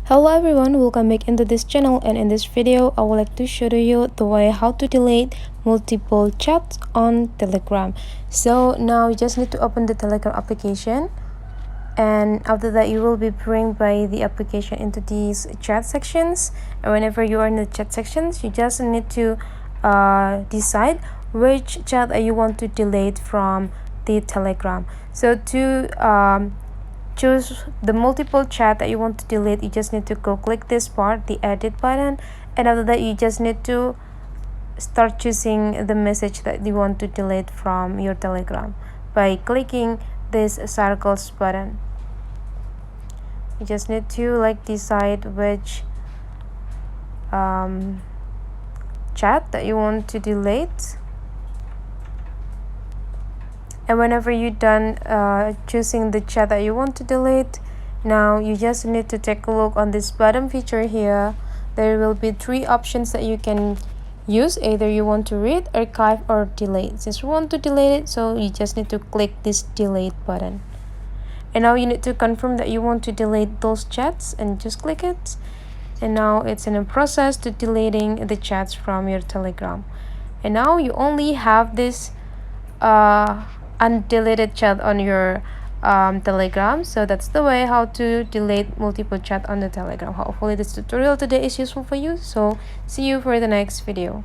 Hello everyone, welcome back into this channel, and in this video I would like to show you the way how to delete multiple chats on Telegram. So now you just need to open the Telegram application, and after that you will be bring by the application into these chat sections. And whenever you are in the chat sections, you just need to decide which chat that you want to delete from the Telegram. So to choose the multiple chat that you want to delete, you just need to go click this part, the edit button, and after that you just need to start choosing the message that you want to delete from your Telegram by clicking this circles button. You just need to decide which chat that you want to delete. And whenever you're done choosing the chat that you want to delete, now you just need to take a look on this bottom feature here. There will be three options that you can use. Either you want to read, archive, or delete. Since you want to delete it, so you just need to click this delete button. And now you need to confirm that you want to delete those chats and just click it. And now it's in a process to deleting the chats from your Telegram. And now you only have this undeleted chat on your Telegram. So that's the way how to delete multiple chat on the Telegram. Hopefully this tutorial today is useful for you. So see you for the next video.